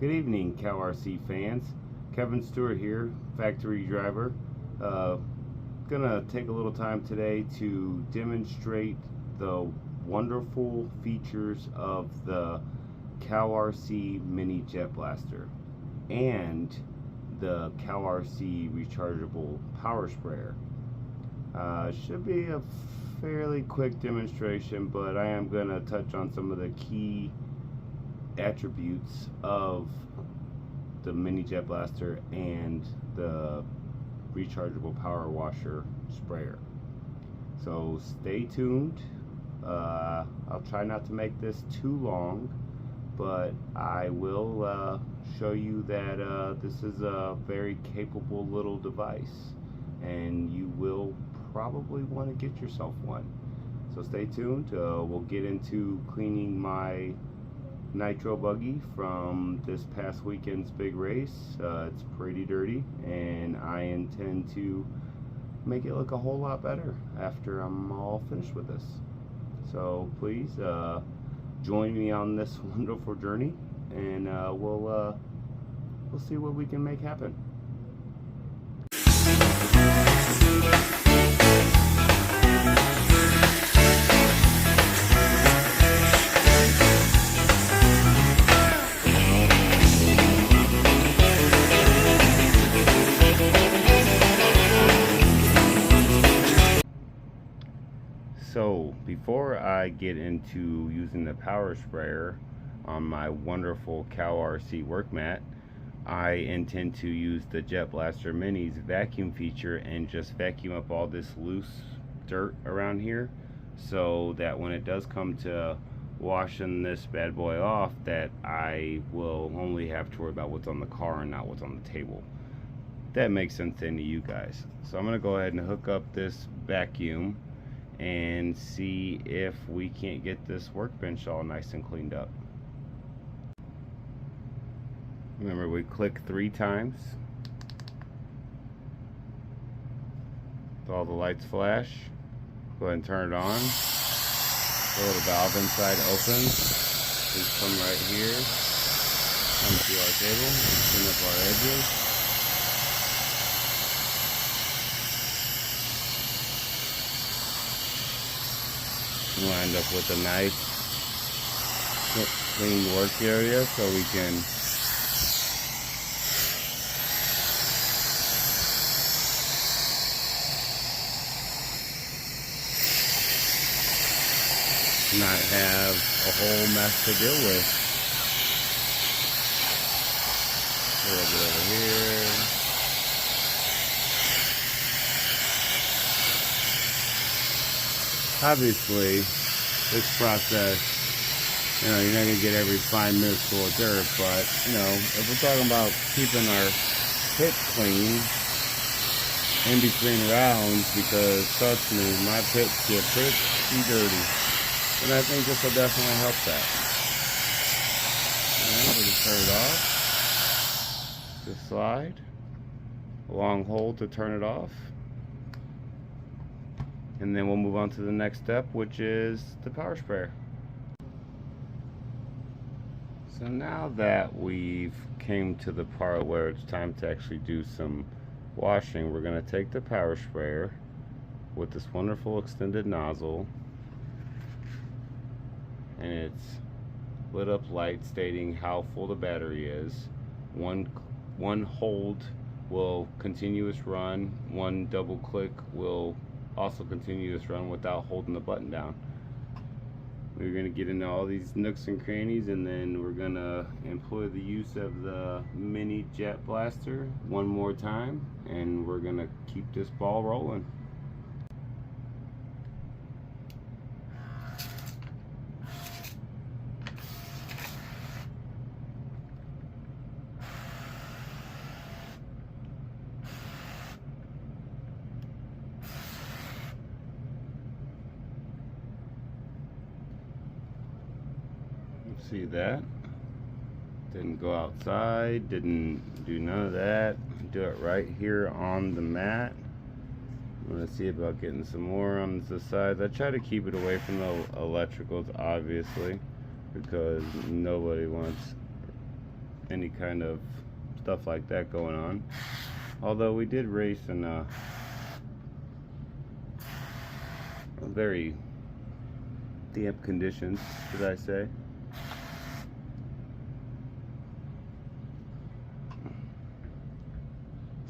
Good evening, Cal RC fans. Kevin Stewart here, factory driver. Gonna take a little time today to demonstrate the wonderful features of the Cal RC Mini Jet Blaster and the Cal RC Rechargeable Power Sprayer. Should be a fairly quick demonstration, but I am gonna touch on some of the key attributes of the Mini Jet Blaster and the Rechargeable Power Washer Sprayer. So stay tuned. I'll try not to make this too long, but I will show you that this is a very capable little device, and you will probably want to get yourself one. So stay tuned. We'll get into cleaning my nitro buggy from this past weekend's big race. It's pretty dirty, and I intend to make it look a whole lot better after I'm all finished with this. So please join me on this wonderful journey, and we'll see what we can make happen. So before I get into using the power sprayer on my wonderful Cal RC work mat, I intend to use the Jet Blaster Mini's vacuum feature and just vacuum up all this loose dirt around here, so that when it does come to washing this bad boy off, that I will only have to worry about what's on the car and not what's on the table. That makes sense to any of you guys. So I'm gonna go ahead and hook up this vacuum and see if we can't get this workbench all nice and cleaned up. Remember, we click 3 times. So all the lights flash. Go ahead and turn it on. The little valve inside opens. Please come right here. Come to our table and clean up our edges. We'll end up with a nice clean work area, so we can not have a whole mess to deal with. A little bit over here. Obviously, this process, you're not going to get every 5 minutes full of dirt, but, if we're talking about keeping our pit clean in between rounds, because, trust me, my pits get pretty dirty, and I think this will definitely help that. Alright, we'll just turn it off. Just slide. A long hold to turn it off. And then we'll move on to the next step, which is the power sprayer. So now that we've came to the part where it's time to actually do some washing, we're going to take the power sprayer with this wonderful extended nozzle, and it's lit up light stating how full the battery is. One hold will continuous run, one double click will also continue this run without holding the button down. We're going to get into all these nooks and crannies, and then we're going to employ the use of the Mini Jet Blaster one more time, and we're going to keep this ball rolling. See that? Didn't go outside, didn't do none of that. Do it right here on the mat. I'm gonna see about getting some more on the sides. I try to keep it away from the electricals, obviously, because nobody wants any kind of stuff like that going on. Although we did race in very damp conditions, should I say.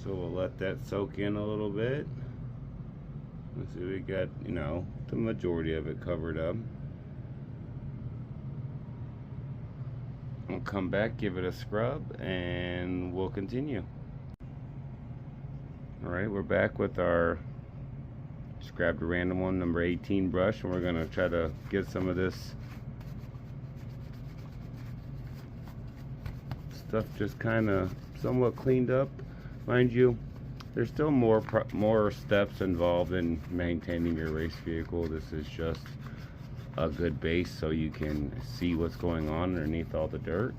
So we'll let that soak in a little bit. Let's see, we got, you know, the majority of it covered up. We'll come back, give it a scrub, and we'll continue. Alright, we're back with our, just grabbed a random one, number 18 brush, and we're going to try to get some of this stuff just kind of somewhat cleaned up. Mind you, there's still more steps involved in maintaining your race vehicle. This is just a good base so you can see what's going on underneath all the dirt.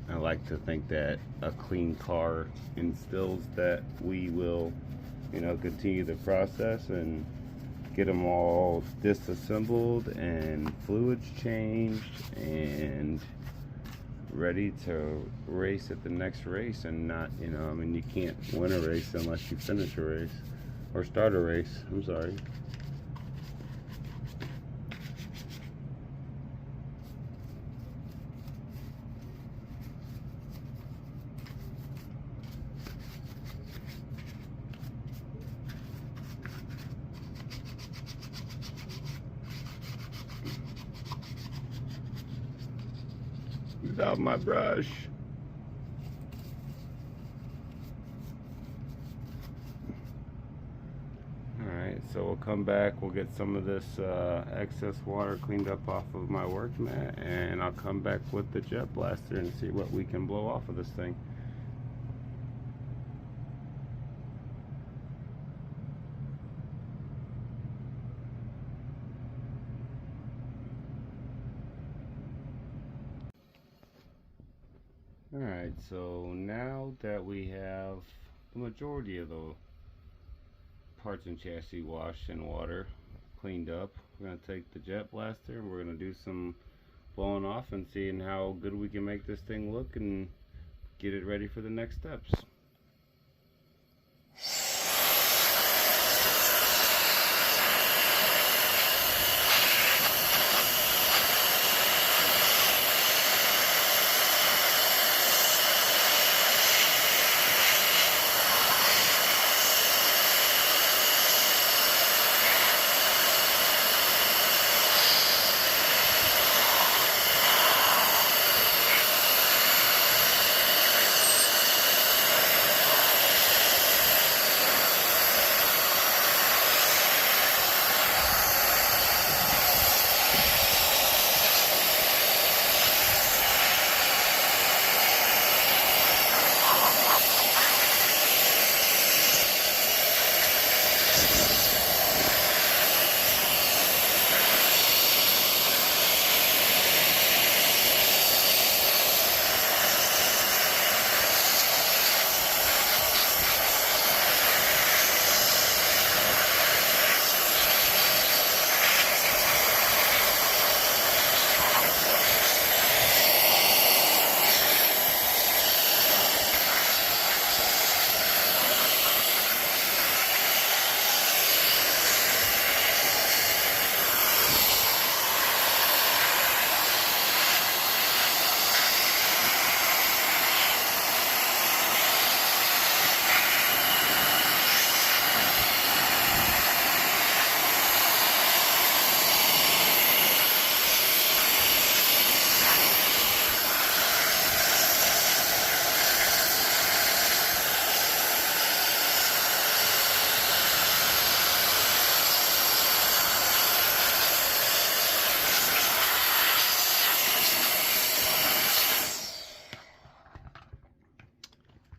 I like to think that a clean car instills that we will, you know, continue the process and get them all disassembled and fluids changed and ready to race at the next race. And not, you know, I mean, you can't win a race unless you finish a race or start a race. I'm sorry. Without my brush. Alright, so we'll come back, we'll get some of this excess water cleaned up off of my work mat, and I'll come back with the jet blaster and see what we can blow off of this thing. Alright, so now that we have the majority of the parts and chassis washed in water, cleaned up, we're going to take the jet blaster and we're going to do some blowing off and seeing how good we can make this thing look and get it ready for the next steps.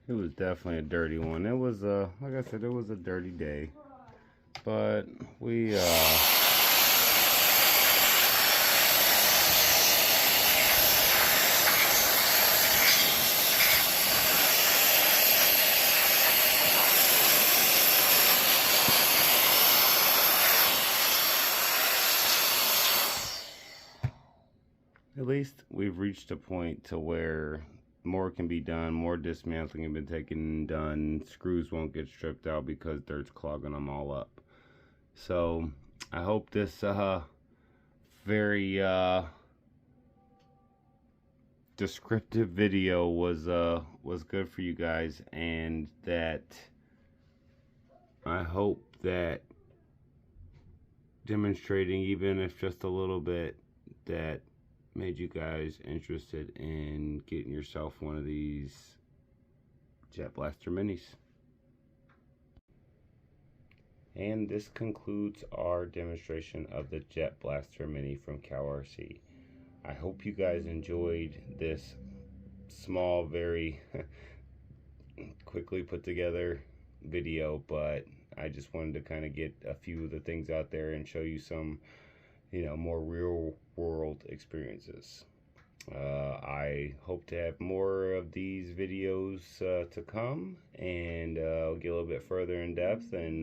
It was definitely a dirty one. It was like I said, it was a dirty day, but we least we've reached a point to where more can be done, more dismantling can be taken and done. Screws won't get stripped out because dirt's clogging them all up. So I hope this very descriptive video was good for you guys, and that I hope that demonstrating, even if just a little bit, that made you guys interested in getting yourself one of these Jet Blaster Minis. And this concludes our demonstration of the Jet Blaster Mini from Cal RC. I hope you guys enjoyed this small, very quickly put together video, but I just wanted to kind of get a few of the things out there and show you some, more real world experiences. I hope to have more of these videos to come, and I'll get a little bit further in depth, and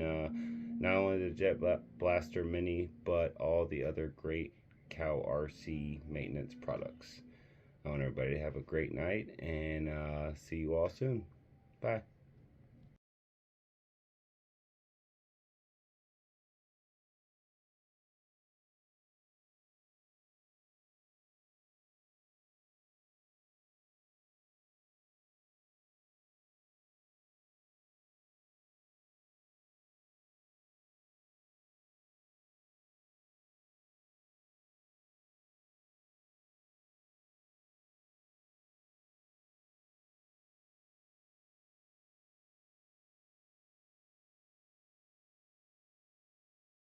not only the Jet Blaster Mini, but all the other great Cal RC maintenance products. I want everybody to have a great night, and see you all soon. Bye.